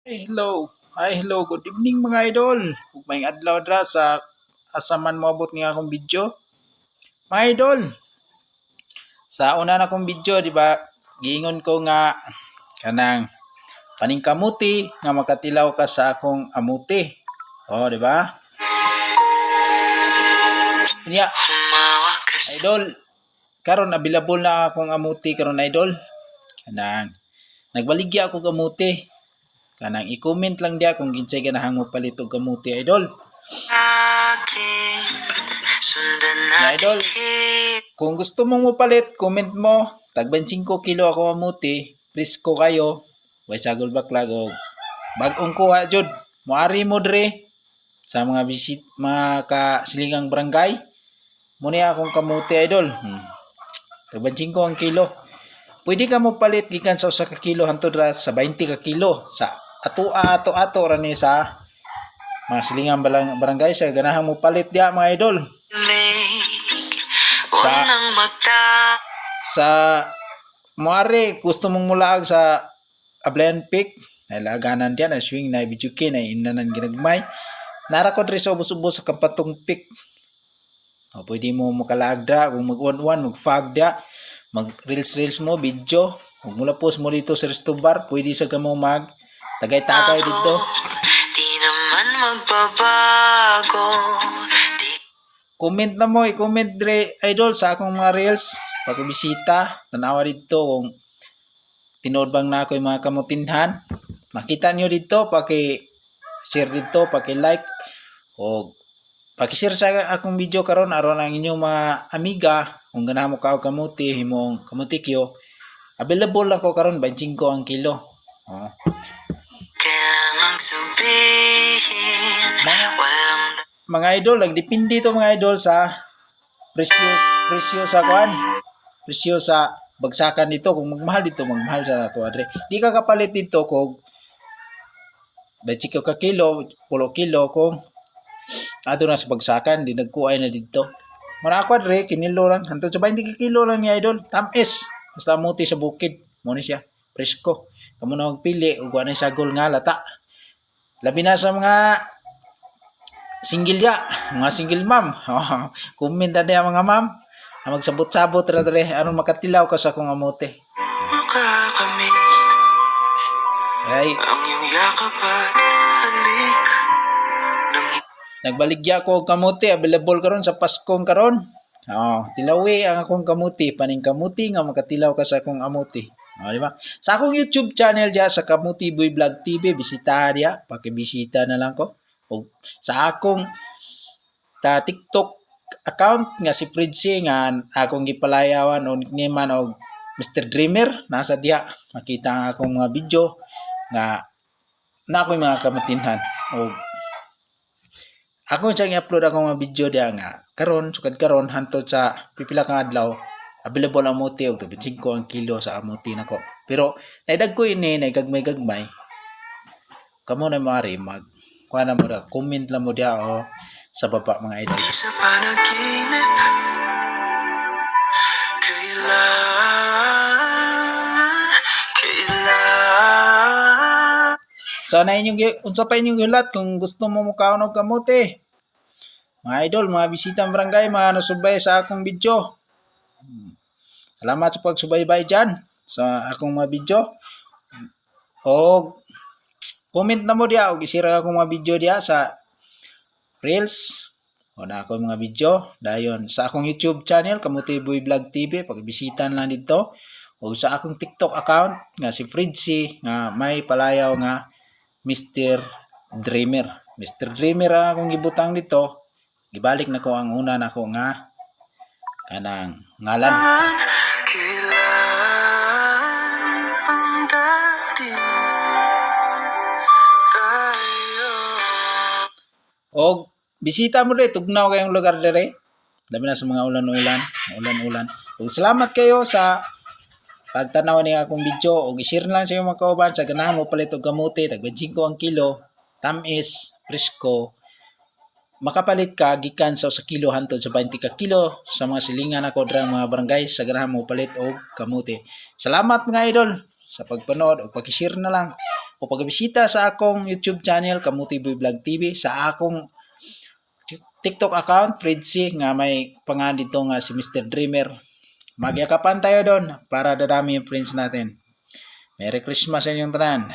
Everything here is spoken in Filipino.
Hello. Hi, hello. Good evening mga idol. Ug may adlaw dra sa asaman moabot nga akong video. Mga idol, sa una na akong video, di ba? Giingon ko nga kanang paningkamuti nga makatilaw ka sa akong amuti. Oh, di ba? Nya, idol, karon available na akong amuti karon idol. Kanang nagbaligya ako kamuti. Kanang i-comment lang dia kung ginsay ganahan mo palit og kamuti idol. Na idol, kung gusto mong mopalit, comment mo. Tag 25 kilo ako kamuti, presko kayo. Way sagol baklag og bag-ong kuha jud. Moari mo dire sa mga mga kasilingang barangay. Muni akong kamuti idol. Tag 25 ang kilo. Pwede ka mo palit gikan sa 1 ka kilo hantod ra sa 20 ka kilo sa ato ra ni sa mga silingang barangay sa ganahan mo palit dia mga idol. Sa moare gusto mong mulaag sa Ablayan Peak, nailaganan dia na swing na bijuke na inanan ginagmay. Nara ko diri sa ubos-ubos sa Kampatong Peak. O pwede mo makalaag dra kung mag-1-1 mag-fog dia, mag reels mo video. Kung mula post mo dito sa Restobar, pwede sa kamo mag tagay-tagay dito. Di naman magbabago. Comment na mo, i-comment dire idol sa akong mga reels. Pag-bisita, tanawa dito kung tinood bang na ako yung mga kamutinhan. Makita nyo dito, paki-share dito, paki-like o paki-share sa akong video karon aron ang inyong mga amiga kung ganahan mo ka og kamuti, himong kamutikyo. Available lang ko karon 25 ang kilo. Oh. Mga idol, nagdepende to mga idol sa presyo sa kuan. Presyo sa bagsakan dito. Kung magmahal dito, magmahal sa nato adre. Di ka kapalit dito kung 25 ka kilo, 10 kilo kung ato na sa bagsakan, di nagkuhay na dito. Mara ako adre, kinilo lang. Hantod sa 20 ka kilo lang ni idol. Tamis. Basta muti sa bukid. Muna siya. Presko. Kamu na magpili. Ugwa na sagol nga lata. Labi na sa mga single ya, mga single ma'am. Comment na niya mga ma'am. Magsabot-sabot ra dere aron makatilaw ka sa akong amote. Makakamit ay ang iyong yakap at halik. Nagbaligya ko og kamote, available karon sa Paskong karon. Tilawi ang akong kamuti, paning kamuti nga makatilaw ka sa akong amuti. Di ba? Sa akong YouTube channel diya sa Kamuti Boy Vlog TV, bisita diya, paki-bisita na lang ko. O sa akong TikTok account nga si Fridzy nga akong gipalayawan o nickname og Mr. Dreamer, nasa diya makita ang akong mga video nga na ako'y mga kamutinhan. O ako siyang i-upload akong mga video diya nga karon sukad karon hantod sa pipila kang adlaw available ang amuti og 25 ang kilo sa amuti nako. Pero naidag ko ini naigagmay-gagmay. Kamo na mari mag kuha na mo da comment lang mo dia o sa baba mga idol. Sa panaginip kailan so na inyong unsa pa inyong gilat kung gusto mo mukaon og kamote. Mga idol, mga bisita ng barangay, mga nasubay sa akong video. Salamat sa pagsubaybay dyan sa akong mga video. O comment na mo diya o isira akong mga video diya sa Reels o na akong mga video. Dayon sa akong YouTube channel, Kamuti Boy Vlog TV, pagbisitan lang dito. O sa akong TikTok account nga si Fridzy nga may palayaw nga Mr. Dreamer. Mr. Dreamer ang akong gibutang dito. Gibalik na ko ang una na ko nga kanang ngalan. O bisita mo rin, tugnaw kayong lugar dire. Dami na sa mga ulan-ulan. O salamat kayo sa pagtanaw ni akong video. O i-share lang sa iyo mga kauban sa ganahan mo palit og kamote, tag 25 ang kilo, tamis, presko. Makapalit ka gikan sa 1 kilo hantod sa 20 ka kilo sa mga silingan ako dra mga barangay sa ganahan mo palit og kamote. Salamat mga idol sa pagpanood o pag-share na lang o pagbisita sa akong YouTube channel Kamuti Boy Vlog TV, sa akong TikTok account Fredzy nga may pangalan dito nga si Mr. Dreamer. Magyakapan tayo doon para dadami yung friends natin. Merry Christmas sa inyong tanan.